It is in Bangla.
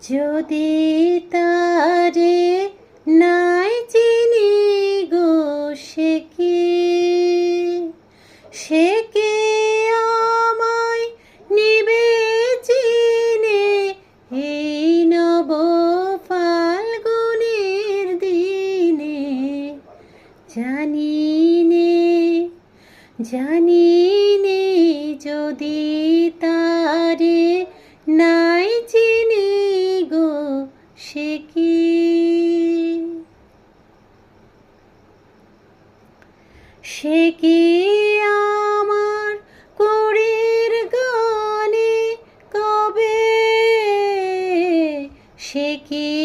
যদি তারে নাই চিনি গো, সে কি আমায় নিবে চিনে এই নব ফাল্গুনের দিনে। জানিনে যদি তারে নাই চিনি গো, সে কি আমার কুড়ির গানে কবে, সে কি